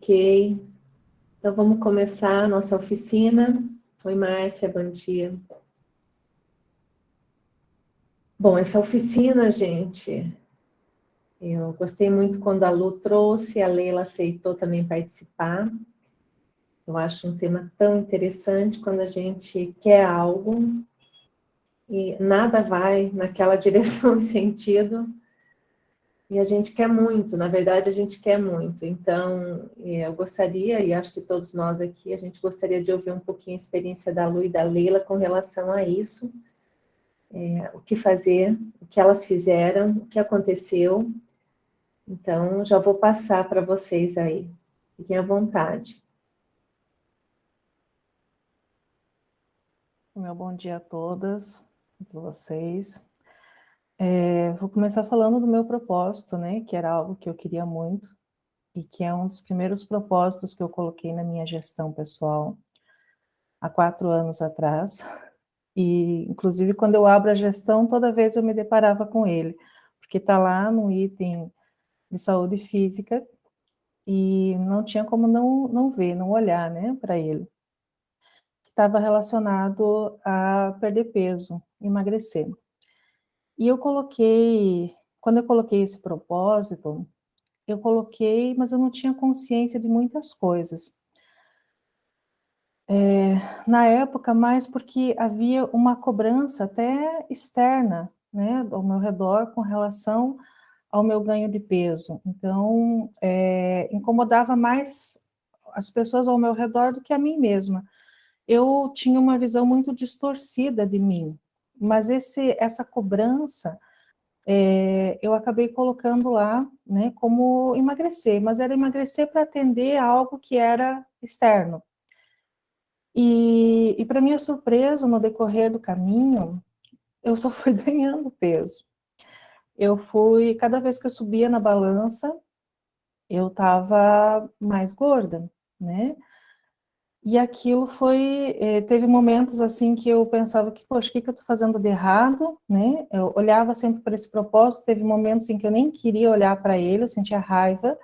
Ok. Então, vamos começar a nossa oficina. Oi, Márcia, bom dia. Bom, essa oficina, gente, eu gostei muito quando a Lu trouxe, a Leila aceitou também participar. Eu acho um tema tão interessante quando a gente quer algo e nada vai naquela direção e sentido. E a gente quer muito, na verdade a gente quer muito. Então, eu gostaria, e acho que todos nós aqui, a gente gostaria de ouvir um pouquinho a experiência da Lu e da Leila com relação a isso, o que fazer, o que elas fizeram, o que aconteceu. Então, já vou passar para vocês aí. Fiquem à vontade. Meu bom dia a todas vocês. Vou começar falando do meu propósito, né, que era algo que eu queria muito e que é um dos primeiros propósitos que eu coloquei na minha gestão pessoal há 4 anos atrás. E, inclusive, quando eu abro a gestão, toda vez eu me deparava com ele, porque está lá no item de saúde física e não tinha como não ver, não olhar, né, para ele. Estava relacionado a perder peso, emagrecer. E quando eu coloquei esse propósito, eu coloquei, mas eu não tinha consciência de muitas coisas. Na época, mais porque havia uma cobrança até externa, né, ao meu redor com relação ao meu ganho de peso. Então, incomodava mais as pessoas ao meu redor do que a mim mesma. Eu tinha uma visão muito distorcida de mim, mas essa cobrança eu acabei colocando lá, né, como emagrecer, mas era emagrecer para atender a algo que era externo. E para minha surpresa, no decorrer do caminho, eu só fui ganhando peso. Cada vez que eu subia na balança, eu estava mais gorda, né? E aquilo teve momentos assim que eu pensava que, poxa, o que eu estou fazendo de errado, né? Eu olhava sempre para esse propósito, teve momentos em que eu nem queria olhar para ele, eu sentia raiva,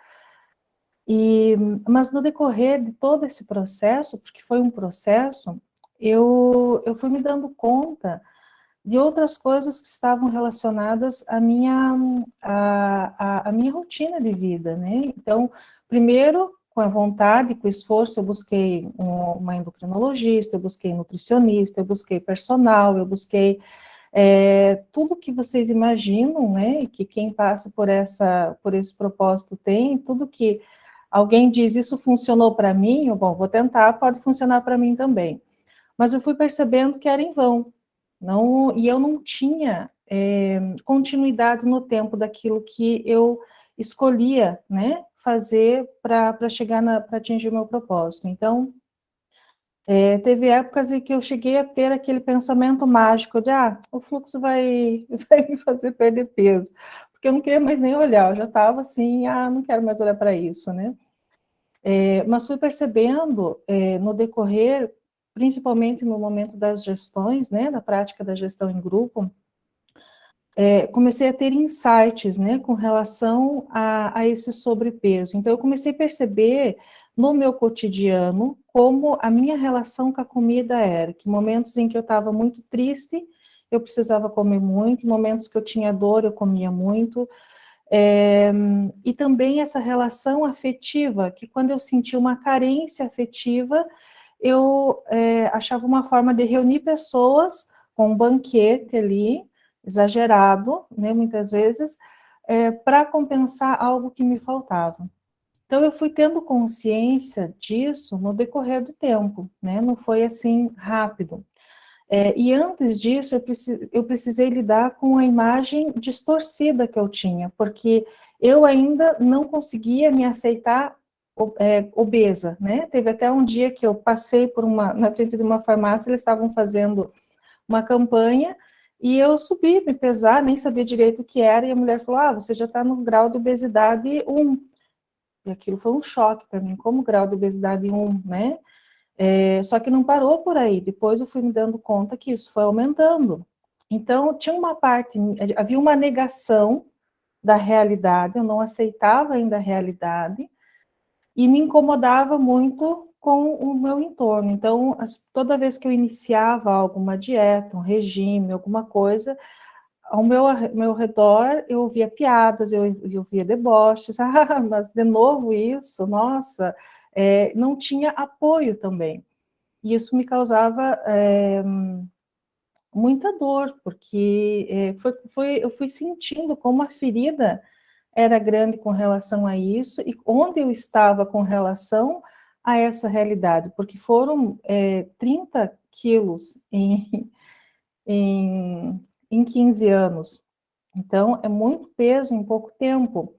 mas no decorrer de todo esse processo, porque foi um processo, eu fui me dando conta de outras coisas que estavam relacionadas à minha rotina de vida, né? Então, primeiro, com a vontade, com o esforço, eu busquei uma endocrinologista, eu busquei nutricionista, eu busquei personal, eu busquei tudo que vocês imaginam, né? Que quem passa por esse propósito tem, tudo que alguém diz, isso funcionou para mim, bom, vou tentar, pode funcionar para mim também. Mas eu fui percebendo que era em vão, e eu não tinha continuidade no tempo daquilo que eu escolhia, né, fazer para chegar para atingir o meu propósito. Então, teve épocas em que eu cheguei a ter aquele pensamento mágico de, o fluxo vai me fazer perder peso, porque eu não queria mais nem olhar, eu já estava assim, não quero mais olhar para isso, né. Mas fui percebendo no decorrer, principalmente no momento das gestões, né, da prática da gestão em grupo, comecei a ter insights, né, com relação a esse sobrepeso. Então, eu comecei a perceber no meu cotidiano como a minha relação com a comida era, que momentos em que eu estava muito triste, eu precisava comer muito, momentos que eu tinha dor, eu comia muito, e também essa relação afetiva, que quando eu sentia uma carência afetiva, eu achava uma forma de reunir pessoas com um banquete ali, exagerado, né, muitas vezes, para compensar algo que me faltava. Então, eu fui tendo consciência disso no decorrer do tempo, né, não foi assim rápido. E antes disso, eu precisei lidar com a imagem distorcida que eu tinha, porque eu ainda não conseguia me aceitar obesa, né? Teve até um dia que eu passei na frente de uma farmácia, eles estavam fazendo uma campanha, e eu subi me pesar, nem sabia direito o que era, e a mulher falou, você já está no grau de obesidade 1. E aquilo foi um choque para mim, como grau de obesidade 1, né? Só que não parou por aí, depois eu fui me dando conta que isso foi aumentando. Então, tinha uma parte, havia uma negação da realidade, eu não aceitava ainda a realidade, e me incomodava muito com o meu entorno. Então, toda vez que eu iniciava alguma dieta, um regime, alguma coisa, ao meu redor eu ouvia piadas, eu ouvia deboches, ah, mas de novo isso, nossa, não tinha apoio também. E isso me causava muita dor, porque eu fui sentindo como a ferida era grande com relação a isso e onde eu estava com relação a essa realidade, porque foram 30 quilos em, em 15 anos. Então, é muito peso em pouco tempo.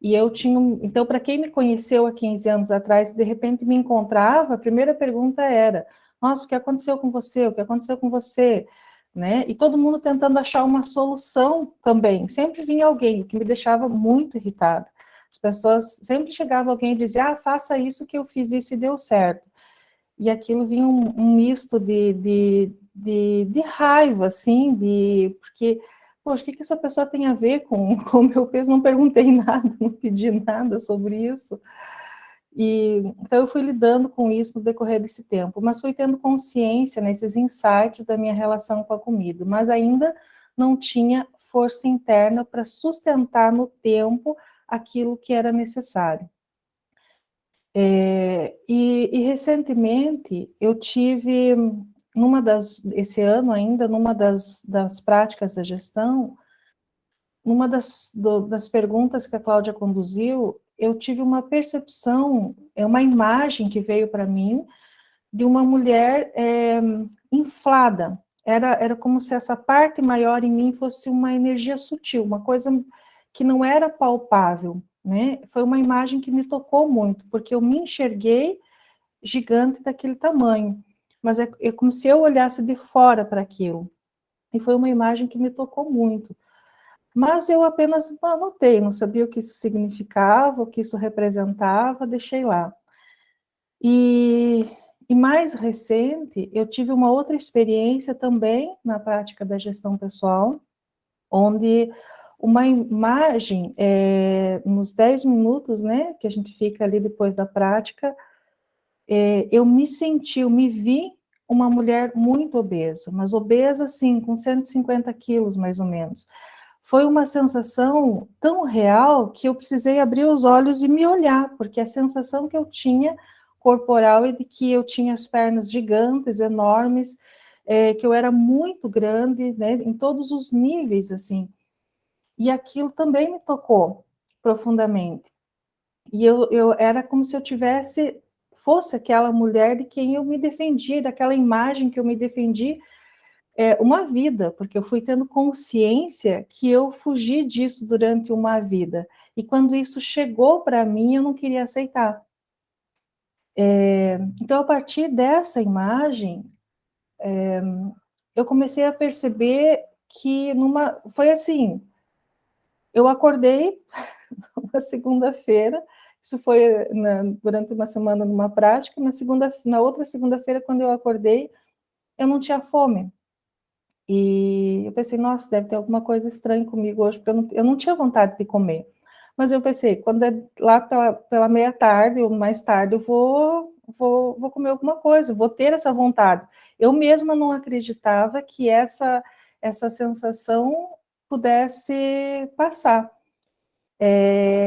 E eu tinha, então, para quem me conheceu há 15 anos atrás, de repente me encontrava, a primeira pergunta era: nossa, o que aconteceu com você? O que aconteceu com você? Né? E todo mundo tentando achar uma solução também. Sempre vinha alguém, o que me deixava muito irritada. As pessoas sempre chegava alguém e dizia: ah, faça isso que eu fiz isso e deu certo. E aquilo vinha um misto de raiva, assim, porque, poxa, o que essa pessoa tem a ver com o meu peso? Não perguntei nada, não pedi nada sobre isso. Então eu fui lidando com isso no decorrer desse tempo, mas fui tendo consciência nesses insights da minha relação com a comida, mas ainda não tinha força interna para sustentar no tempo aquilo que era necessário. E recentemente eu tive, esse ano ainda, numa das práticas da gestão, numa das perguntas que a Cláudia conduziu, eu tive uma percepção, uma imagem que veio para mim de uma mulher inflada. Era como se essa parte maior em mim fosse uma energia sutil, uma coisa que não era palpável, né? Foi uma imagem que me tocou muito, porque eu me enxerguei gigante daquele tamanho, mas é como se eu olhasse de fora para aquilo. E foi uma imagem que me tocou muito. Mas eu apenas anotei, não sabia o que isso significava, o que isso representava, deixei lá. E mais recente, eu tive uma outra experiência também na prática da gestão pessoal, onde uma imagem, nos 10 minutos, né, que a gente fica ali depois da prática, eu me vi uma mulher muito obesa, mas obesa, assim, com 150 quilos, mais ou menos. Foi uma sensação tão real que eu precisei abrir os olhos e me olhar, porque a sensação que eu tinha corporal é de que eu tinha as pernas gigantes, enormes, que eu era muito grande, né, em todos os níveis, assim. E aquilo também me tocou profundamente. E eu era como se eu fosse aquela mulher de quem eu me defendi, daquela imagem que eu me defendi, uma vida, porque eu fui tendo consciência que eu fugi disso durante uma vida. E quando isso chegou para mim, eu não queria aceitar. Então, a partir dessa imagem, eu comecei a perceber que foi assim, eu acordei uma segunda-feira, isso foi durante uma semana numa prática, na outra segunda-feira, quando eu acordei, eu não tinha fome. E eu pensei, nossa, deve ter alguma coisa estranha comigo hoje, porque eu não tinha vontade de comer. Mas eu pensei, quando é lá pela meia-tarde ou mais tarde, eu vou comer alguma coisa, vou ter essa vontade. Eu mesma não acreditava que essa sensação pudesse passar.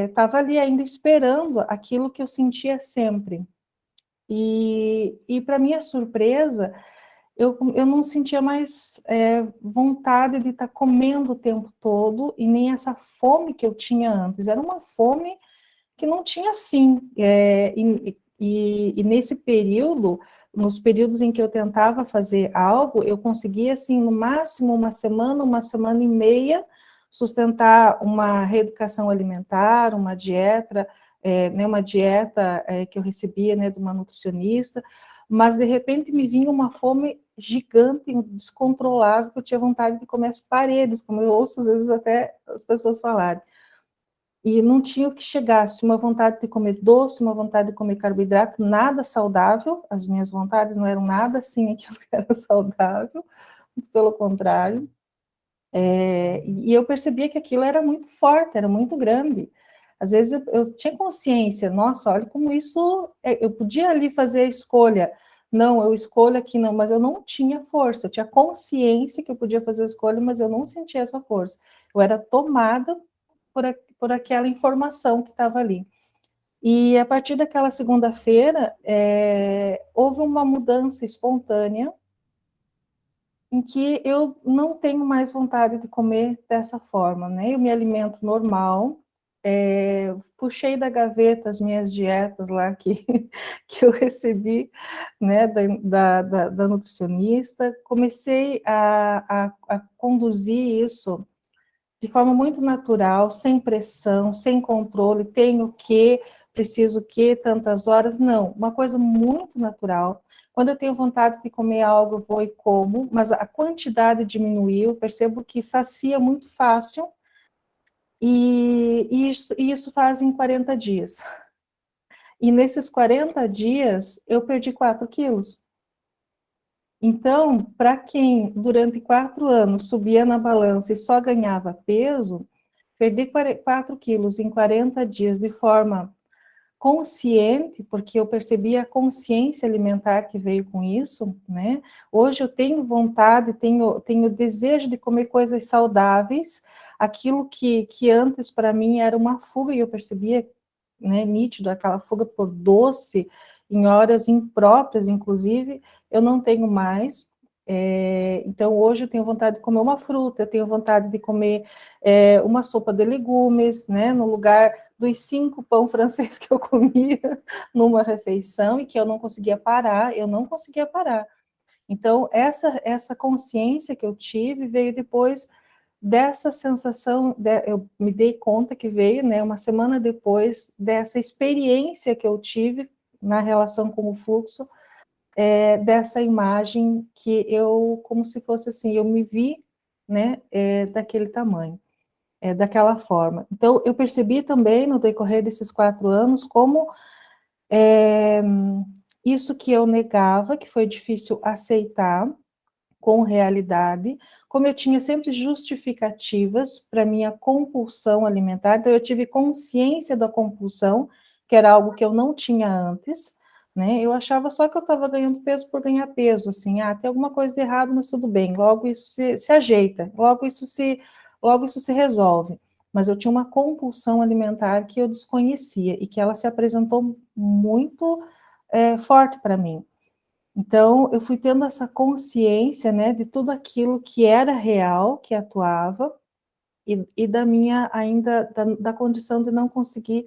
Estava ali ainda esperando aquilo que eu sentia sempre. E para minha surpresa, eu não sentia mais vontade de estar comendo o tempo todo e nem essa fome que eu tinha antes. Era uma fome que não tinha fim. E nesse período, nos períodos em que eu tentava fazer algo, eu conseguia, assim, no máximo uma semana e meia, sustentar uma reeducação alimentar, uma dieta que eu recebia, né, de uma nutricionista, mas de repente me vinha uma fome gigante, descontrolável, que eu tinha vontade de comer as paredes, como eu ouço às vezes até as pessoas falarem. E não tinha o que chegasse, uma vontade de comer doce, uma vontade de comer carboidrato, nada saudável, as minhas vontades não eram nada assim, aquilo que era saudável, pelo contrário. E eu percebia que aquilo era muito forte, era muito grande. Às vezes eu tinha consciência, nossa, olha como isso, eu podia ali fazer a escolha, não, eu escolho aqui não, mas eu não tinha força, eu tinha consciência que eu podia fazer a escolha, mas eu não sentia essa força. Eu era tomada por aquela informação que estava ali. E a partir daquela segunda-feira, houve uma mudança espontânea em que eu não tenho mais vontade de comer dessa forma, né? Eu me alimento normal, puxei da gaveta as minhas dietas lá que eu recebi, né, da nutricionista, comecei a conduzir isso de forma muito natural, sem pressão, sem controle, tenho que, preciso que, tantas horas, não, uma coisa muito natural. Quando eu tenho vontade de comer algo, eu vou e como, mas a quantidade diminuiu, percebo que sacia muito fácil, e isso faz em 40 dias. E nesses 40 dias, eu perdi 4 quilos. Então, para quem durante 4 anos subia na balança e só ganhava peso, perder 4 quilos em 40 dias de forma consciente, porque eu percebi a consciência alimentar que veio com isso, né? Hoje eu tenho vontade, tenho desejo de comer coisas saudáveis, aquilo que antes para mim era uma fuga, e eu percebia, né, nítido, aquela fuga por doce, em horas impróprias, inclusive, eu não tenho mais. Então, hoje eu tenho vontade de comer uma fruta, eu tenho vontade de comer uma sopa de legumes, né, no lugar dos 5 pão francês que eu comia numa refeição e que eu não conseguia parar, eu não conseguia parar. Então, essa consciência que eu tive veio depois dessa sensação, eu me dei conta que veio, né, uma semana depois dessa experiência que eu tive na relação com o fluxo, dessa imagem que eu, como se fosse assim, eu me vi, né, daquele tamanho, daquela forma. Então, eu percebi também, no decorrer desses 4 anos, como isso que eu negava, que foi difícil aceitar, com realidade, como eu tinha sempre justificativas para minha compulsão alimentar, então eu tive consciência da compulsão, que era algo que eu não tinha antes, né? Eu achava só que eu estava ganhando peso por ganhar peso, assim, tem alguma coisa de errado, mas tudo bem, logo isso se ajeita, logo isso se resolve. Mas eu tinha uma compulsão alimentar que eu desconhecia e que ela se apresentou muito forte para mim. Então, eu fui tendo essa consciência, né, de tudo aquilo que era real, que atuava, e da minha ainda, da condição de não conseguir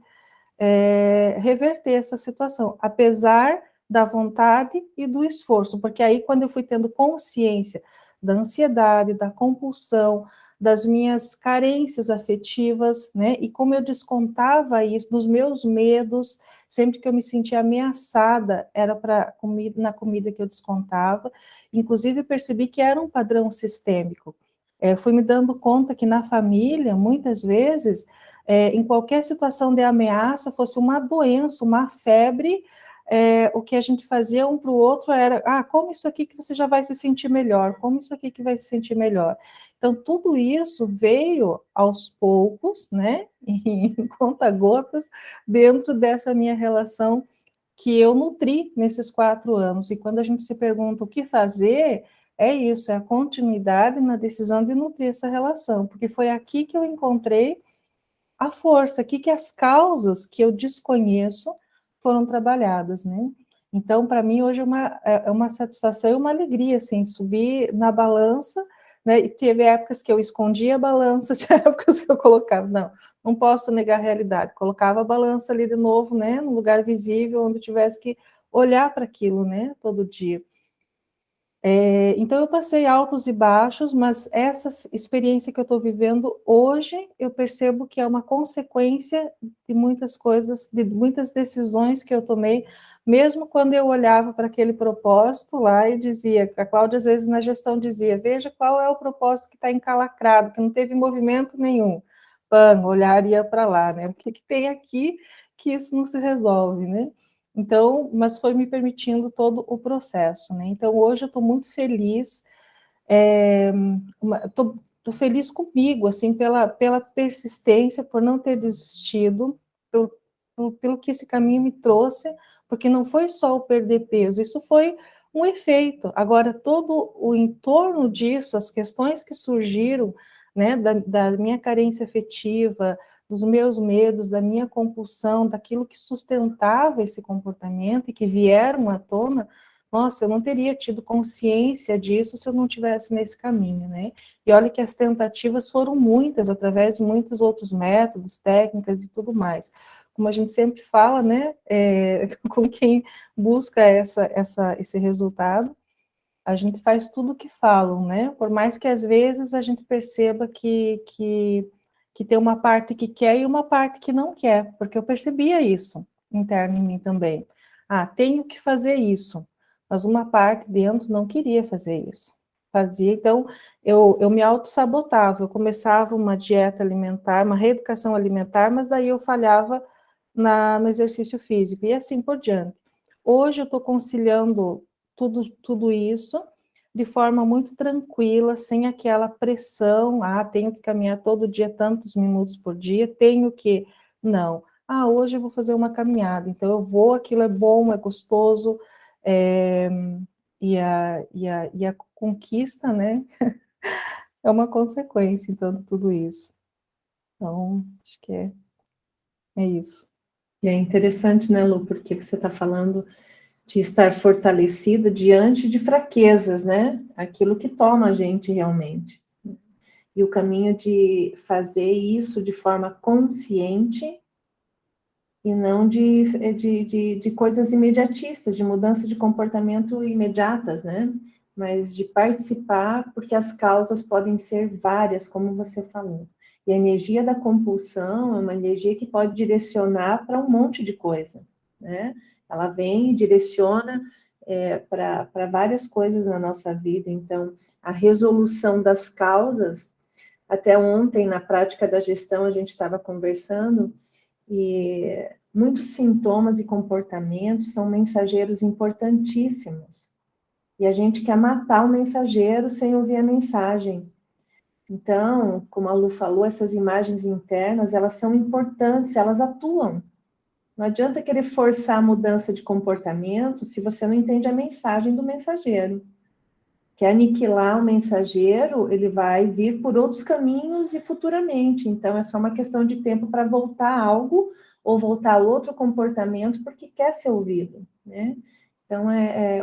reverter essa situação, apesar da vontade e do esforço, porque aí quando eu fui tendo consciência da ansiedade, da compulsão, das minhas carências afetivas, né, e como eu descontava isso, dos meus medos, sempre que eu me sentia ameaçada, era na comida que eu descontava, inclusive percebi que era um padrão sistêmico, fui me dando conta que na família, muitas vezes, em qualquer situação de ameaça, fosse uma doença, uma febre, o que a gente fazia um para o outro era, come isso aqui que você já vai se sentir melhor, come isso aqui que vai se sentir melhor. Então, tudo isso veio aos poucos, né, em conta-gotas, dentro dessa minha relação que eu nutri nesses 4 anos. E quando a gente se pergunta o que fazer, é isso, é a continuidade na decisão de nutrir essa relação, porque foi aqui que eu encontrei a força, aqui que as causas que eu desconheço foram trabalhadas, né? Então, para mim, hoje é uma satisfação e uma alegria, assim, subir na balança, né? E teve épocas que eu escondia a balança, tinha épocas que eu colocava, não posso negar a realidade, colocava a balança ali de novo, né? No lugar visível, onde eu tivesse que olhar para aquilo, né? Todo dia. Então, eu passei altos e baixos, mas essa experiência que eu estou vivendo hoje, eu percebo que é uma consequência de muitas coisas, de muitas decisões que eu tomei, mesmo quando eu olhava para aquele propósito lá e dizia, a Cláudia às vezes na gestão dizia, veja qual é o propósito que está encalacrado, que não teve movimento nenhum. Olhar ia para lá, né? O que tem aqui que isso não se resolve, né? Então, mas foi me permitindo todo o processo, né? Então, hoje eu estou muito feliz, tô feliz comigo, assim, pela persistência, por não ter desistido, pelo que esse caminho me trouxe, porque não foi só o perder peso, isso foi um efeito. Agora, todo o entorno disso, as questões que surgiram, né, da minha carência afetiva, dos meus medos, da minha compulsão, daquilo que sustentava esse comportamento e que vieram à tona, nossa, eu não teria tido consciência disso se eu não tivesse nesse caminho, né? E olha que as tentativas foram muitas, através de muitos outros métodos, técnicas e tudo mais. Como a gente sempre fala, né, com quem busca esse resultado, a gente faz tudo o que falam, né? Por mais que às vezes a gente perceba que tem uma parte que quer e uma parte que não quer, porque eu percebia isso interno em mim também. Ah, tenho que fazer isso, mas uma parte dentro não queria fazer isso. Fazia, então eu me auto-sabotava, eu começava uma dieta alimentar, uma reeducação alimentar, mas daí eu falhava no exercício físico, e assim por diante. Hoje eu estou conciliando tudo isso de forma muito tranquila, sem aquela pressão, tenho que caminhar todo dia tantos minutos por dia, tenho que... Não. Hoje eu vou fazer uma caminhada, então eu vou, aquilo é bom, é gostoso, e a conquista, né, é uma consequência, então, de tudo isso. Então, acho que é isso. E é interessante, né, Lu, porque você está falando de estar fortalecida diante de fraquezas, né? Aquilo que toma a gente realmente. E o caminho de fazer isso de forma consciente e não de coisas imediatistas, de mudança de comportamento imediatas, né? Mas de participar, porque as causas podem ser várias, como você falou. E a energia da compulsão é uma energia que pode direcionar para um monte de coisa, né? Ela vem e direciona para várias coisas na nossa vida. Então, a resolução das causas, até ontem, na prática da gestão, a gente estava conversando, e muitos sintomas e comportamentos são mensageiros importantíssimos. E a gente quer matar o mensageiro sem ouvir a mensagem. Então, como a Lu falou, essas imagens internas, elas são importantes, elas atuam. Não adianta querer forçar a mudança de comportamento se você não entende a mensagem do mensageiro. Quer aniquilar o mensageiro, ele vai vir por outros caminhos e futuramente. Então, é só uma questão de tempo para voltar a algo ou voltar a outro comportamento porque quer ser ouvido, né? Então,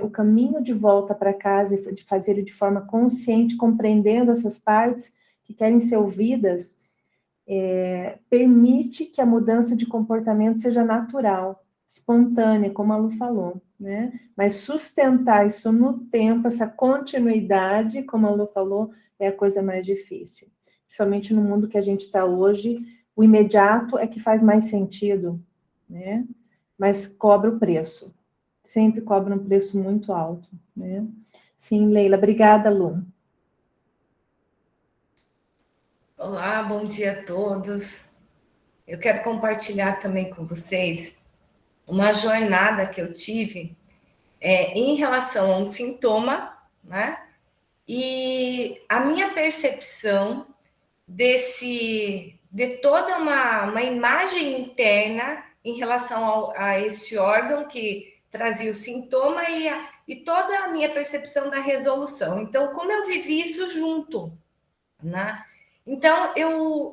o caminho de volta para casa, de fazer ele de forma consciente, compreendendo essas partes que querem ser ouvidas, permite que a mudança de comportamento seja natural, espontânea, como a Lu falou, né? Mas sustentar isso no tempo, essa continuidade, como a Lu falou, é a coisa mais difícil. Principalmente no mundo que a gente está hoje, o imediato é que faz mais sentido, né? Mas cobra o preço. Sempre cobra um preço muito alto, né? Sim, Leila. Obrigada, Lu. Olá, bom dia a todos. Eu quero compartilhar também com vocês uma jornada que eu tive em relação a um sintoma, né? E a minha percepção de toda uma imagem interna em relação a esse órgão que trazia o sintoma e toda a minha percepção da resolução. Então, como eu vivi isso junto, né? Então,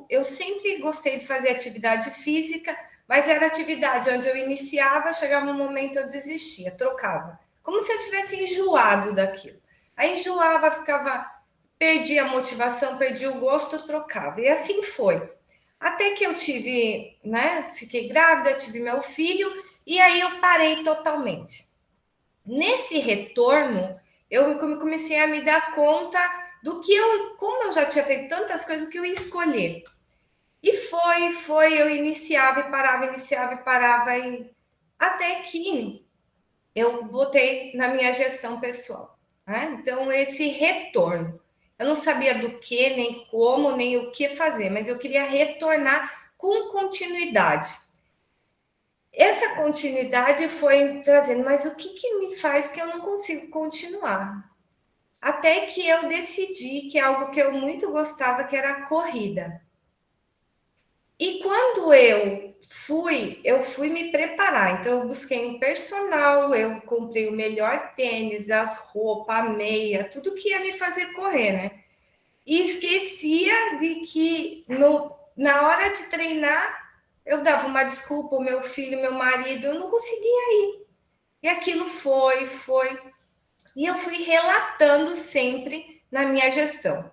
eu sempre gostei de fazer atividade física, mas era atividade onde eu iniciava, chegava um momento eu desistia, trocava. Como se eu tivesse enjoado daquilo. Aí enjoava, perdia a motivação, perdia o gosto, trocava. E assim foi. Até que eu tive, né? Fiquei grávida, tive meu filho, e aí eu parei totalmente. Nesse retorno, eu comecei a me dar conta do que como eu já tinha feito tantas coisas, o que eu ia escolher. E eu iniciava e parava, até que eu botei na minha gestão pessoal, né? Então, esse retorno. Eu não sabia do que, nem como, nem o que fazer, mas eu queria retornar com continuidade. Essa continuidade foi trazendo, mas o que me faz que eu não consigo continuar? até que eu decidi que é algo que eu muito gostava, que era a corrida. E quando eu fui me preparar. Então, eu busquei um personal, eu comprei o melhor tênis, as roupas, a meia, tudo que ia me fazer correr, né? E esquecia de que na hora de treinar, eu dava uma desculpa, o meu filho, meu marido, eu não conseguia ir. E aquilo foi. E eu fui relatando sempre na minha gestão.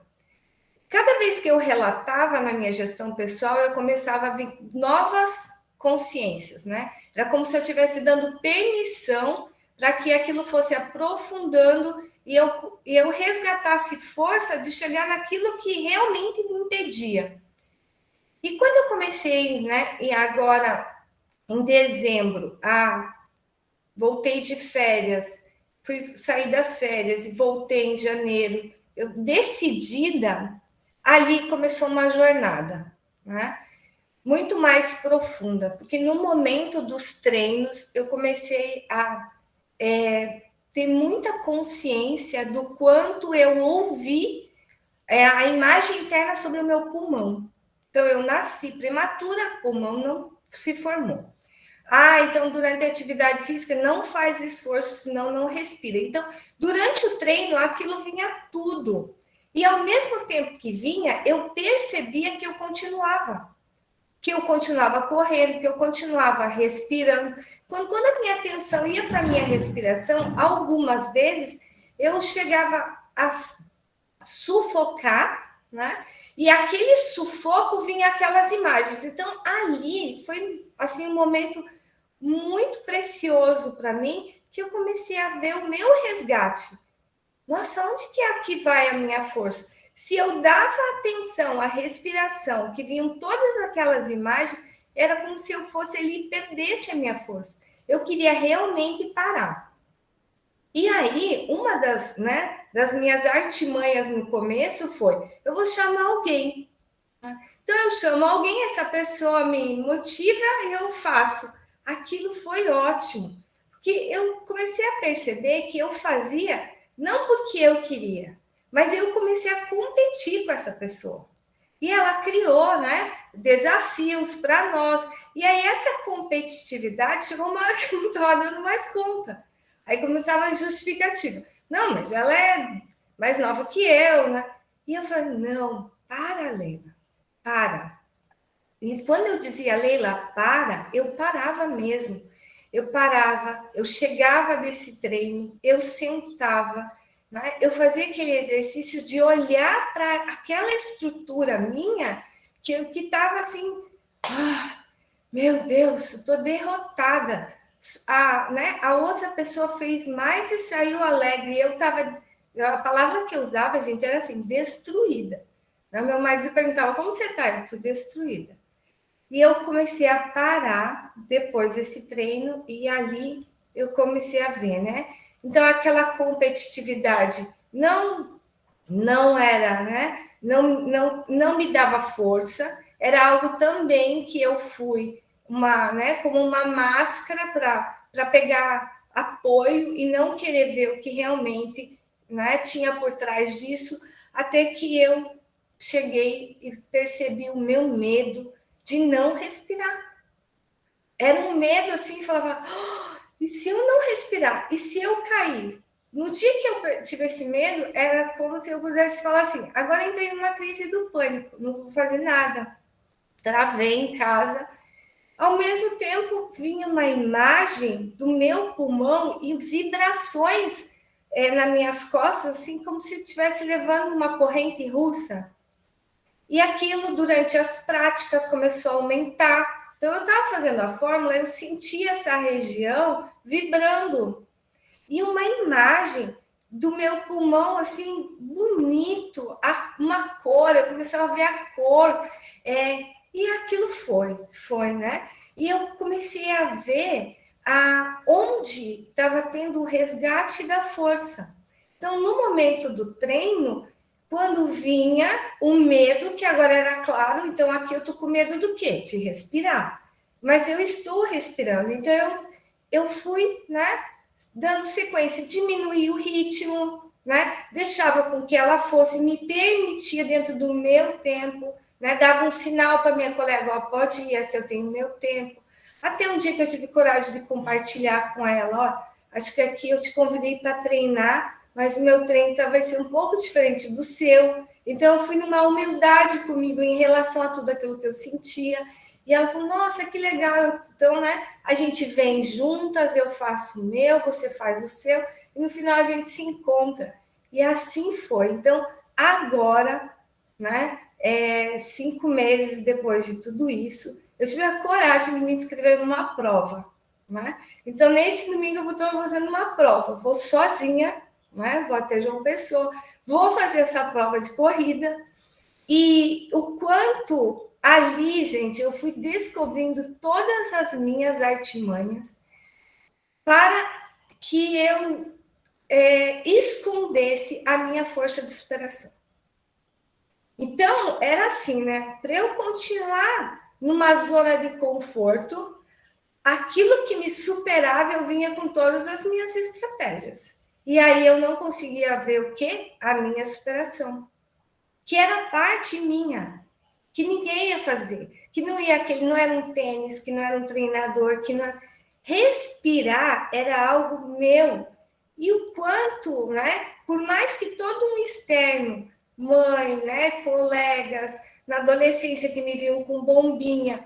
Cada vez que eu relatava na minha gestão pessoal, eu começava a ver novas consciências, né? Era como se eu estivesse dando permissão para que aquilo fosse aprofundando e eu resgatasse força de chegar naquilo que realmente me impedia. E quando eu comecei, né? E agora, em dezembro, voltei de férias, fui sair das férias e voltei em janeiro, eu decidida. Ali começou uma jornada, né? Muito mais profunda, porque no momento dos treinos eu comecei a ter muita consciência do quanto eu ouvi a imagem interna sobre o meu pulmão. Então, eu nasci prematura, pulmão não se formou. Então durante a atividade física não faz esforço, senão não respira. Então, durante o treino, aquilo vinha tudo. E ao mesmo tempo que vinha, eu percebia que eu continuava correndo, que eu continuava respirando. Quando a minha atenção ia para a minha respiração, algumas vezes eu chegava a sufocar, né? E aquele sufoco vinha aquelas imagens. Então, ali foi assim um momento muito precioso para mim, que eu comecei a ver o meu resgate. Nossa, onde que aqui vai a minha força? Se eu dava atenção à respiração, que vinham todas aquelas imagens, era como se eu fosse ali e perdesse a minha força. Eu queria realmente parar. E aí, uma das minhas artimanhas no começo foi, eu vou chamar alguém. Então, eu chamo alguém, essa pessoa me motiva e eu faço. Aquilo foi ótimo, porque eu comecei a perceber que eu fazia não porque eu queria, mas eu comecei a competir com essa pessoa. E ela criou, né, desafios para nós. E aí essa competitividade chegou uma hora que eu não estava dando mais conta. Aí começava a justificativa. Não, mas ela é mais nova que eu, né? E eu falei, não, para, Leila, para. E quando eu dizia, Leila, para, eu parava mesmo. Eu parava, eu chegava desse treino, eu sentava, né? Eu fazia aquele exercício de olhar para aquela estrutura minha que estava assim, meu Deus, eu estou derrotada. A outra pessoa fez mais e saiu alegre. Eu estava, a palavra que eu usava, gente, era assim, destruída. Meu marido perguntava, como você está? Eu estou destruída. E eu comecei a parar depois desse treino e ali eu comecei a ver, né? Então, aquela competitividade não era, né? Não me dava força, era algo também que eu fui como uma máscara para pegar apoio e não querer ver o que realmente, né, tinha por trás disso, até que eu cheguei e percebi o meu medo de não respirar. Era um medo assim, falava, e se eu não respirar? E se eu cair? No dia que eu tive esse medo, era como se eu pudesse falar assim, agora entrei numa crise do pânico, não vou fazer nada. Travei em casa. Ao mesmo tempo, vinha uma imagem do meu pulmão e vibrações nas minhas costas, assim, como se eu estivesse levando uma corrente russa. E aquilo, durante as práticas, começou a aumentar. Então, eu estava fazendo a fórmula, eu sentia essa região vibrando. E uma imagem do meu pulmão, assim, bonito, uma cor, eu começava a ver a cor. E aquilo foi, né? E eu comecei a ver onde estava tendo o resgate da força. Então, no momento do treino, quando vinha o medo, que agora era claro, então aqui eu estou com medo do quê? De respirar. Mas eu estou respirando, então eu fui, né, dando sequência, diminuir o ritmo, né? Deixava com que ela fosse, me permitia dentro do meu tempo, né? Dava um sinal para minha colega, ó, pode ir, que eu tenho meu tempo. Até um dia que eu tive coragem de compartilhar com ela, ó, acho que aqui eu te convidei para treinar, mas o meu treino vai ser um pouco diferente do seu. Então, eu fui numa humildade comigo em relação a tudo aquilo que eu sentia. E ela falou, nossa, que legal. Então, né, a gente vem juntas, eu faço o meu, você faz o seu, e no final a gente se encontra. E assim foi. Então, agora, né, 5 meses depois de tudo isso, eu tive a coragem de me inscrever numa prova. Né? Então, nesse domingo, eu vou estar fazendo uma prova. Vou sozinha, né? Vou até João Pessoa, vou fazer essa prova de corrida. E o quanto ali, gente, eu fui descobrindo todas as minhas artimanhas para que eu escondesse a minha força de superação. Então, era assim, né? Para eu continuar numa zona de conforto, aquilo que me superava, eu vinha com todas as minhas estratégias. E aí eu não conseguia ver o quê? A minha superação. Que era parte minha, que ninguém ia fazer, que não era um tênis, que não era um treinador, que não respirar era algo meu. E o quanto, né? Por mais que todo um externo, mãe, né, colegas, na adolescência que me viam com bombinha,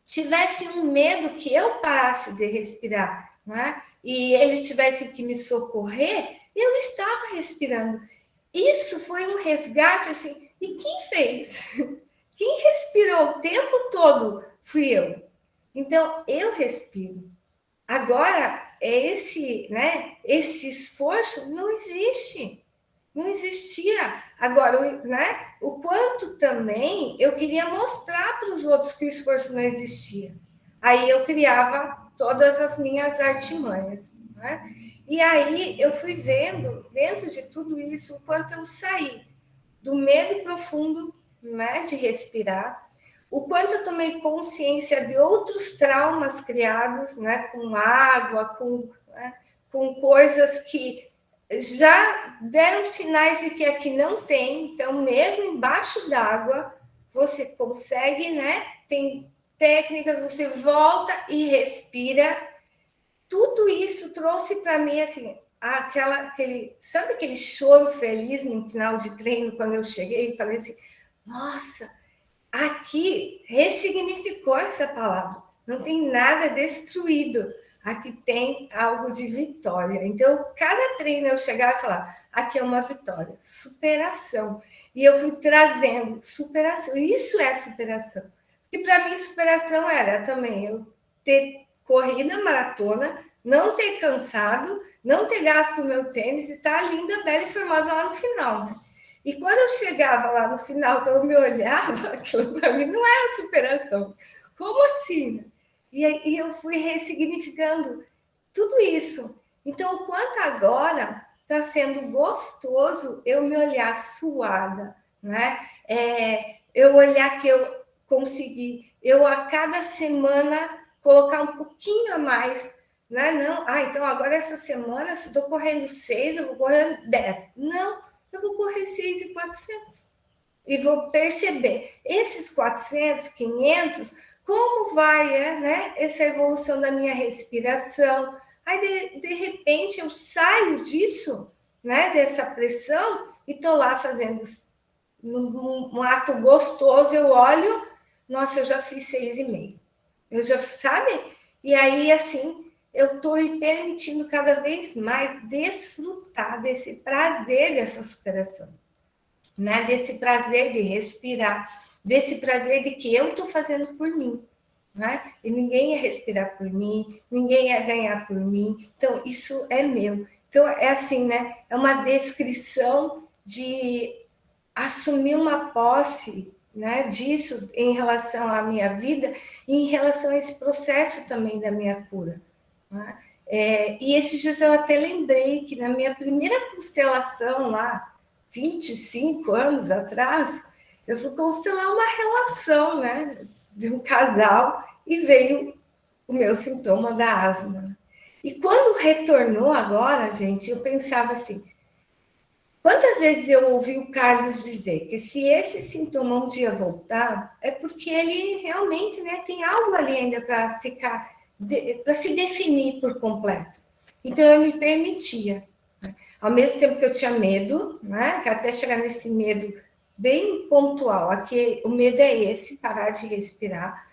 tivesse um medo que eu parasse de respirar, né? E eles tivessem que me socorrer, eu estava respirando. Isso foi um resgate, assim, e quem fez? Quem respirou o tempo todo fui eu. Então, eu respiro. Agora, esse esforço não existe. Não existia. Agora, né, o quanto também eu queria mostrar para os outros que o esforço não existia. Aí eu criava todas as minhas artimanhas. Né? E aí eu fui vendo, dentro de tudo isso, o quanto eu saí do medo profundo, né, de respirar, o quanto eu tomei consciência de outros traumas criados, né, com água, com coisas que já deram sinais de que aqui não tem, então mesmo embaixo d'água você consegue, né? Tem técnicas, você volta e respira. Tudo isso trouxe para mim assim, sabe aquele choro feliz no final de treino quando eu cheguei e falei assim, nossa, aqui ressignificou essa palavra. Não tem nada destruído. Aqui tem algo de vitória. Então, cada treino eu chegava e falava, aqui é uma vitória, superação. E eu fui trazendo superação. Isso é superação. E para mim, superação era também eu ter corrido a maratona, não ter cansado, não ter gasto o meu tênis e estar linda, bela e formosa lá no final, né? E quando eu chegava lá no final, que eu me olhava, aquilo para mim não era superação. Como assim? E eu fui ressignificando tudo isso. Então, o quanto agora está sendo gostoso eu me olhar suada, né? Eu olhar que eu consegui, eu a cada semana colocar um pouquinho a mais, né? Não, então agora essa semana, se estou correndo 6, eu vou correr 10. Não, eu vou correr 6.400. E vou perceber esses 400, 500, como vai, né, essa evolução da minha respiração. Aí, de repente, eu saio disso, né, dessa pressão, e estou lá fazendo um ato gostoso, eu olho, nossa, eu já fiz 6,5. Eu já, sabe? E aí, assim, eu estou me permitindo cada vez mais desfrutar desse prazer dessa superação, né? Desse prazer de respirar, desse prazer de que eu estou fazendo por mim, né? E ninguém ia respirar por mim, ninguém ia ganhar por mim, então isso é meu. Então é assim, né? É uma descrição de assumir uma posse, né, disso em relação à minha vida e em relação a esse processo também da minha cura. Né? E esses dias eu até lembrei que na minha primeira constelação lá, 25 anos atrás, eu fui constelar uma relação, né, de um casal e veio o meu sintoma da asma. E quando retornou agora, gente, eu pensava assim, Quantas vezes eu ouvi o Carlos dizer que se esse sintoma um dia voltar, é porque ele realmente, né, tem algo ali ainda para ficar, para se definir por completo. Então eu me permitia, né? Ao mesmo tempo que eu tinha medo, né, que até chegar nesse medo bem pontual, aqui o medo é esse, parar de respirar.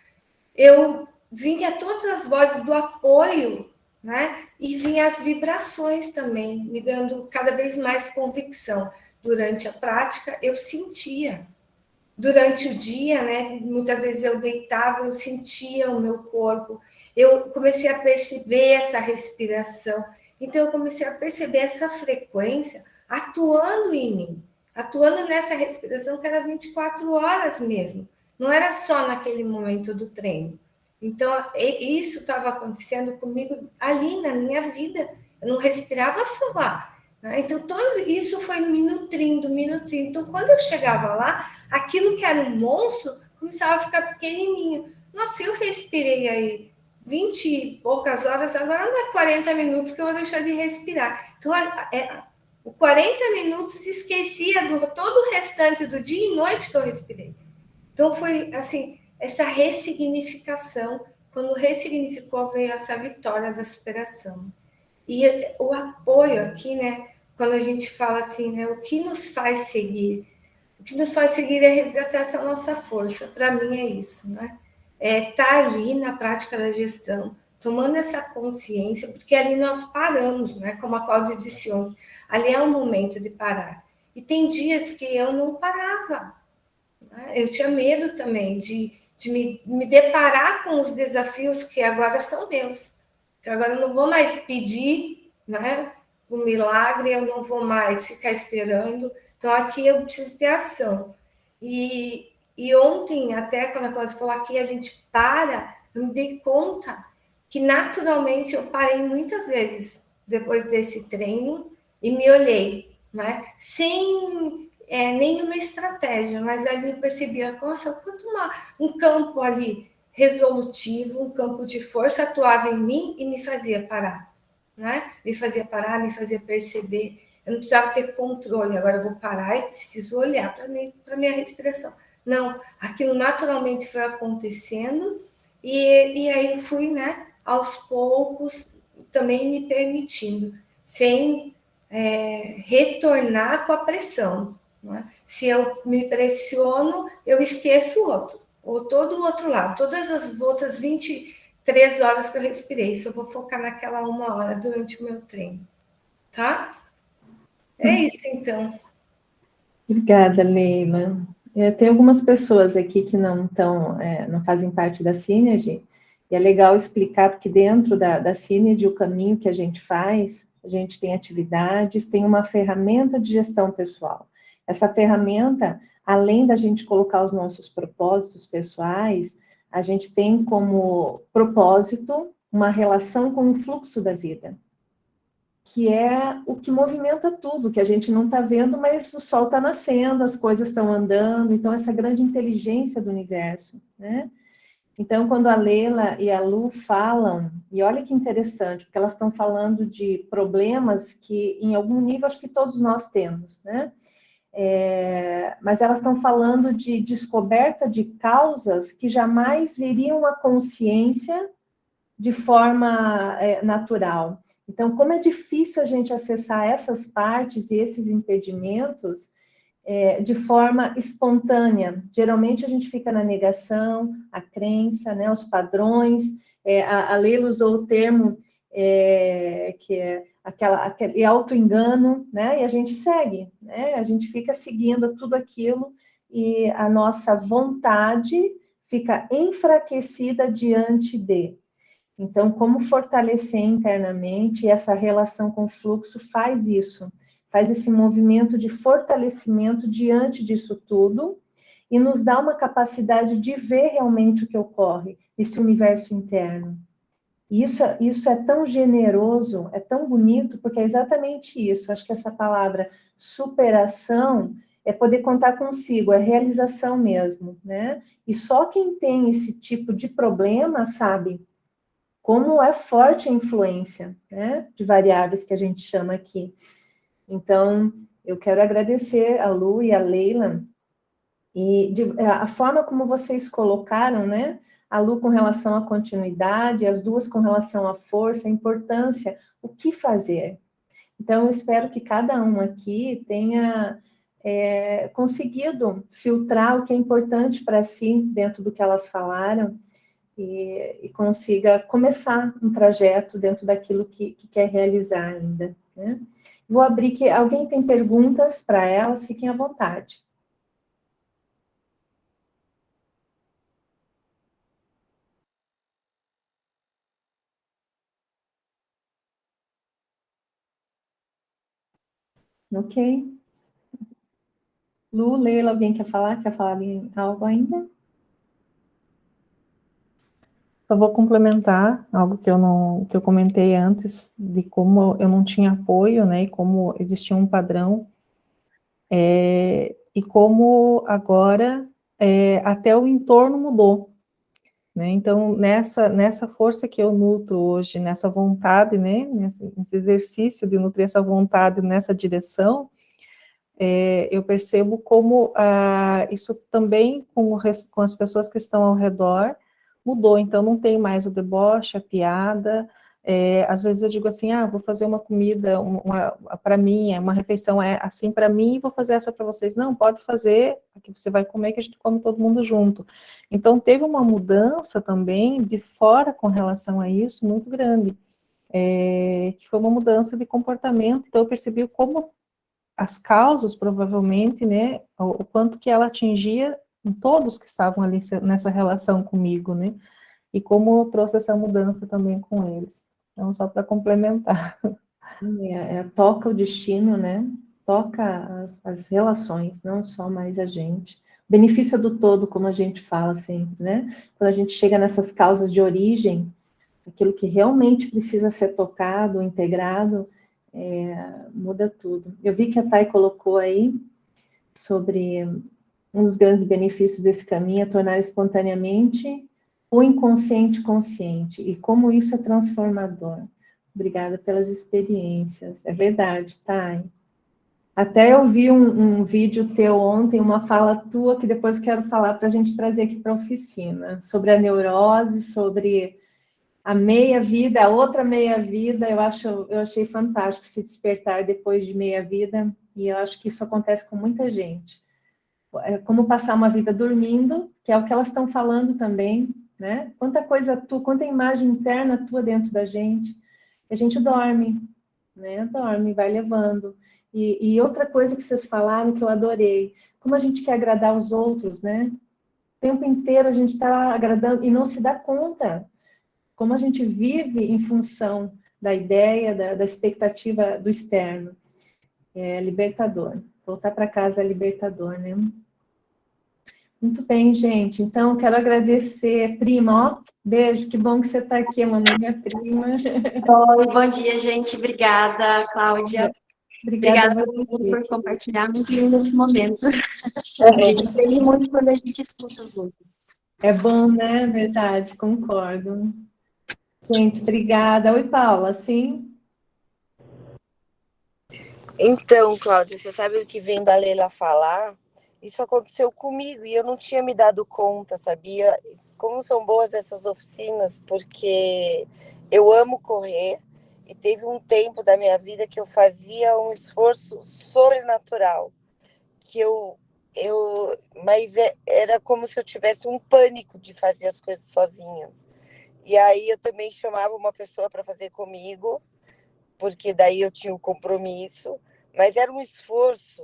Eu vinha todas as vozes do apoio, né? E vinha as vibrações também, me dando cada vez mais convicção. Durante a prática, eu sentia. Durante o dia, né? Muitas vezes eu deitava, eu sentia o meu corpo. Eu comecei a perceber essa respiração. Então, eu comecei a perceber essa frequência atuando em mim, atuando nessa respiração que era 24 horas mesmo. Não era só naquele momento do treino. Então, isso estava acontecendo comigo ali na minha vida. Eu não respirava só lá. Né? Então, todo isso foi me nutrindo, me nutrindo. Então, quando eu chegava lá, aquilo que era um monstro começava a ficar pequenininho. Nossa, eu respirei aí 20 e poucas horas, agora não é 40 minutos que eu vou deixar de respirar. Então, o 40 minutos esquecia todo o restante do dia e noite que eu respirei. Então, foi assim, essa ressignificação. Quando ressignificou, veio essa vitória da superação. E o apoio aqui, né? Quando a gente fala assim, né? O que nos faz seguir? O que nos faz seguir é resgatar essa nossa força. Para mim é isso, né? É estar ali na prática da gestão, tomando essa consciência, porque ali nós paramos, né? Como a Cláudia disse ontem, ali é o momento de parar. E tem dias que eu não parava. Eu tinha medo também de me deparar com os desafios que agora são meus. Que agora eu não vou mais pedir, né, um milagre, eu não vou mais ficar esperando. Então, aqui eu preciso ter ação. E ontem, até quando a Cláudia falou aqui, a gente para, eu me dei conta que naturalmente eu parei muitas vezes depois desse treino e me olhei, né, sem nenhuma estratégia, mas ali eu percebia, nossa, quanto um campo ali resolutivo, um campo de força atuava em mim e me fazia parar, né? Me fazia parar, me fazia perceber. Eu não precisava ter controle, agora eu vou parar e preciso olhar para minha respiração. Não, aquilo naturalmente foi acontecendo e aí eu fui, né, aos poucos, também me permitindo, sem retornar com a pressão. Né? Se eu me pressiono, eu esqueço o outro, ou todo o outro lado, todas as outras 23 horas que eu respirei, se eu vou focar naquela 1 hora durante o meu treino, tá? É isso, então. Obrigada, Leila. Tem algumas pessoas aqui que não fazem parte da Synergy, e é legal explicar, porque dentro da Synergy, o caminho que a gente faz, a gente tem atividades, tem uma ferramenta de gestão pessoal. Essa ferramenta, além da gente colocar os nossos propósitos pessoais, a gente tem como propósito uma relação com o fluxo da vida, que é o que movimenta tudo, que a gente não está vendo, mas o sol está nascendo, as coisas estão andando, então essa grande inteligência do universo, né? Então, quando a Leila e a Lu falam, e olha que interessante, porque elas estão falando de problemas que, em algum nível, acho que todos nós temos, né? Mas elas estão falando de descoberta de causas que jamais veriam a consciência de forma natural. Então, como é difícil a gente acessar essas partes e esses impedimentos de forma espontânea. Geralmente a gente fica na negação, a crença, né, os padrões. A Leila usou o termo que é aquele auto-engano, né, e a gente segue, né, a gente fica seguindo tudo aquilo e a nossa vontade fica enfraquecida diante de. Então, como fortalecer internamente essa relação com o fluxo faz isso, faz esse movimento de fortalecimento diante disso tudo e nos dá uma capacidade de ver realmente o que ocorre, esse universo interno. E isso é tão generoso, é tão bonito, porque é exatamente isso. Acho que essa palavra superação é poder contar consigo, é realização mesmo, né? E só quem tem esse tipo de problema sabe como é forte a influência, né, de variáveis que a gente chama aqui. Então, eu quero agradecer a Lu e a Leila, e a forma como vocês colocaram, né? A Lu com relação à continuidade, as duas com relação à força, a importância, o que fazer. Então, eu espero que cada um aqui tenha conseguido filtrar o que é importante para si, dentro do que elas falaram, e consiga começar um trajeto dentro daquilo que quer realizar ainda, né? Vou abrir que alguém tem perguntas para elas, fiquem à vontade. Ok. Lu, Leila, alguém quer falar? Quer falar em algo ainda? Eu vou complementar algo que eu comentei antes, de como eu não tinha apoio, né, e como existia um padrão, e como agora até o entorno mudou, né? Então, nessa força que eu nutro hoje, nessa vontade, né, nesse exercício de nutrir essa vontade nessa direção, eu percebo como isso também com as pessoas que estão ao redor mudou. Então, não tem mais o deboche, a piada. Às vezes eu digo assim, vou fazer uma comida para mim, uma refeição assim para mim, e vou fazer essa para vocês. Não, pode fazer, aqui você vai comer, que a gente come todo mundo junto. Então, teve uma mudança também de fora com relação a isso, muito grande, que foi uma mudança de comportamento. Então, eu percebi como as causas, provavelmente, né, o quanto que ela atingia em todos que estavam ali nessa relação comigo, né, e como eu trouxe essa mudança também com eles. Então, só para complementar. Toca o destino, né? Toca as relações, não só mais a gente. O benefício é do todo, como a gente fala sempre, né? Quando a gente chega nessas causas de origem, aquilo que realmente precisa ser tocado, integrado, muda tudo. Eu vi que a Thay colocou aí sobre um dos grandes benefícios desse caminho é tornar espontaneamente o inconsciente consciente, e como isso é transformador. Obrigada pelas experiências. É verdade, Thay. Até eu vi um vídeo teu ontem, uma fala tua, que depois eu quero falar para a gente trazer aqui para a oficina, sobre a neurose, sobre a meia-vida, a outra meia-vida. Eu achei fantástico se despertar depois de meia-vida, e eu acho que isso acontece com muita gente. É como passar uma vida dormindo, que é o que elas estão falando também, né? Quanta coisa tua, quanta imagem interna tua dentro da gente. A gente dorme, né? Dorme, vai levando. E outra coisa que vocês falaram que eu adorei, como a gente quer agradar os outros, né? O tempo inteiro a gente está agradando e não se dá conta como a gente vive em função da ideia, da expectativa do externo. É libertador. Voltar para casa é libertador, né? Muito bem, gente. Então, quero agradecer, prima, ó, beijo, que bom que você está aqui, mamãe, minha prima. Oi, bom dia, gente. Obrigada, Cláudia. Obrigada a Obrigada a todo mundo você. por compartilhar muito nesse momento. A gente aprende muito quando a gente escuta os outros. É bom, né? Verdade, concordo. Gente, obrigada. Oi, Paula, sim? Então, Cláudia, você sabe o que vem da Leila falar? Isso aconteceu comigo e eu não tinha me dado conta, sabia? Como são boas essas oficinas, porque eu amo correr e teve um tempo da minha vida que eu fazia um esforço sobrenatural, mas era como se eu tivesse um pânico de fazer as coisas sozinhas. E aí eu também chamava uma pessoa para fazer comigo, porque daí eu tinha um compromisso, mas era um esforço,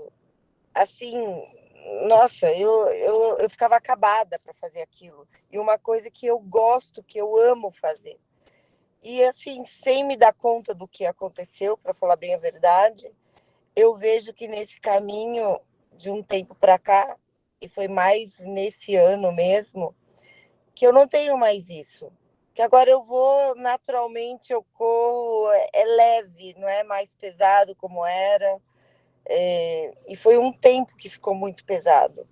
assim, nossa, eu ficava acabada para fazer aquilo. E uma coisa que eu gosto, que eu amo fazer. E assim, sem me dar conta do que aconteceu, para falar bem a verdade, eu vejo que nesse caminho de um tempo para cá, e foi mais nesse ano mesmo, que eu não tenho mais isso. Que agora eu vou naturalmente, eu corro, é leve, não é mais pesado como era. E foi um tempo que ficou muito pesado.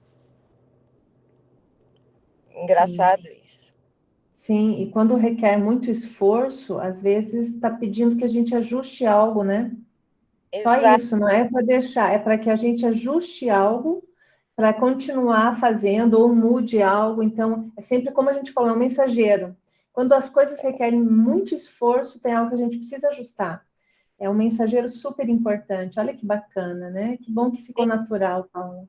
Engraçado isso. Sim, e quando requer muito esforço, às vezes está pedindo que a gente ajuste algo, né? Só Exato. isso, não é para deixar, é para que a gente ajuste algo para continuar fazendo ou mude algo. Então, é sempre como a gente falou, é um mensageiro. Quando as coisas requerem muito esforço, tem algo que a gente precisa ajustar. É um mensageiro super importante. Olha que bacana, né? Que bom que ficou natural, Paula.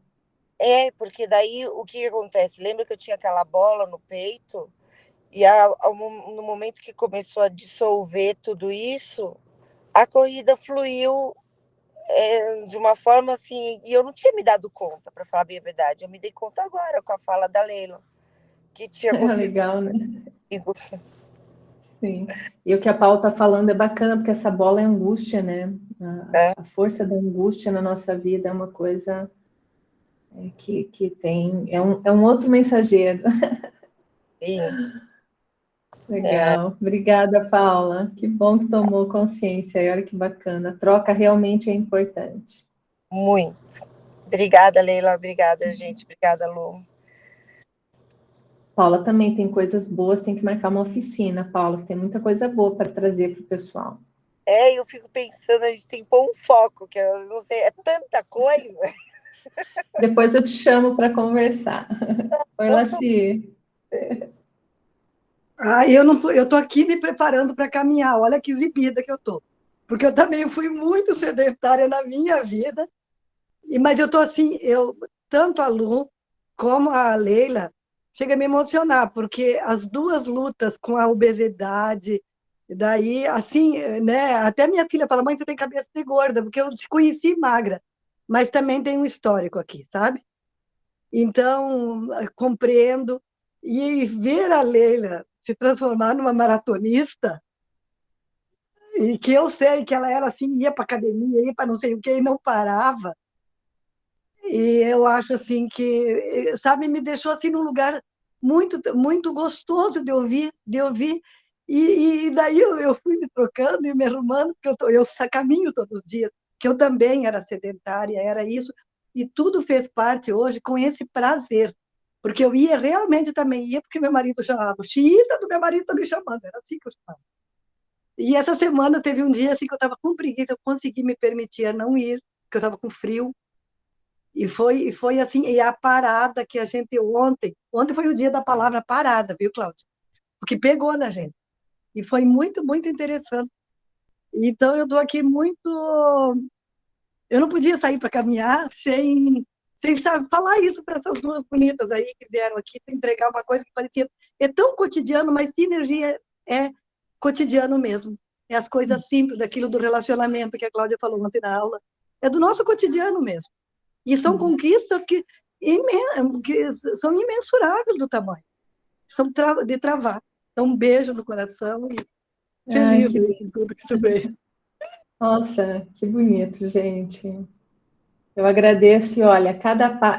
Porque daí o que acontece? Lembra que eu tinha aquela bola no peito? E no momento que começou a dissolver tudo isso, a corrida fluiu de uma forma assim, e eu não tinha me dado conta, para falar bem a verdade. Eu me dei conta agora com a fala da Leila, que tinha É acontecido legal, né? comigo. Sim. E o que a Paula está falando é bacana, porque essa bola é angústia, né? A força da angústia na nossa vida é uma coisa que tem... É um outro mensageiro. Sim, Legal. Obrigada, Paula. Que bom que tomou consciência. E olha que bacana. A troca realmente é importante. muito. Obrigada, Leila. Obrigada, gente. Obrigada, Lu. Paula também tem coisas boas, tem que marcar uma oficina, Paula. Você tem muita coisa boa para trazer para o pessoal. Eu fico pensando, a gente tem que pôr um foco, que eu não sei, é tanta coisa. Depois eu te chamo para conversar. Oi, Laci. Eu não, eu tô aqui me preparando para caminhar. Olha que exibida que eu tô, porque eu também fui muito sedentária na minha vida. Mas eu tô assim, eu tanto a Lu como a Leila chega a me emocionar, porque as duas lutas com a obesidade, daí assim, né? Até minha filha fala: mãe, você tem cabeça de gorda, porque eu te conheci magra, mas também tem um histórico aqui, sabe? Então, compreendo. E ver a Leila se transformar numa maratonista, e que eu sei que ela era assim, ia para academia, ia para não sei o que, e não parava. E eu acho assim que, sabe, me deixou assim num lugar muito gostoso de ouvir. E daí eu fui me trocando e me arrumando, porque eu caminho todos os dias, que eu também era sedentária, era isso, e tudo fez parte hoje com esse prazer, porque eu ia realmente também, ia porque meu marido chamava, o xiita do meu marido está me chamando, era assim que eu chamava. E essa semana teve um dia assim que eu estava com preguiça, eu consegui me permitir a não ir, porque eu estava com frio, e foi assim, e a parada que a gente ontem foi o dia da palavra parada, viu, Cláudia? Porque pegou na gente. E foi muito interessante. Então, eu estou aqui muito. Eu não podia sair para caminhar sem sabe, falar isso para essas duas bonitas aí que vieram aqui para entregar uma coisa que parecia. É tão cotidiano, mas sinergia é cotidiano mesmo. É as coisas simples, aquilo do relacionamento que a Cláudia falou ontem na aula. É do nosso cotidiano mesmo. E são conquistas que são imensuráveis do tamanho. São de travar. Então, um beijo no coração e Ai, feliz com tudo que isso veio. nossa, que bonito, gente. Eu agradeço e olha,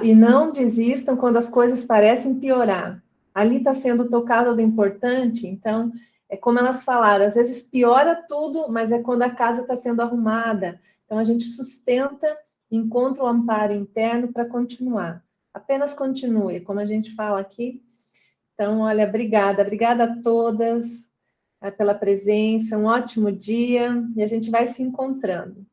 e não desistam quando as coisas parecem piorar. Ali está sendo tocado do importante, então é como elas falaram, às vezes piora tudo, mas é quando a casa está sendo arrumada. Então a gente sustenta, encontra o amparo interno para continuar. Apenas continue, como a gente fala aqui. Então, olha, obrigada a todas pela presença, um ótimo dia e a gente vai se encontrando.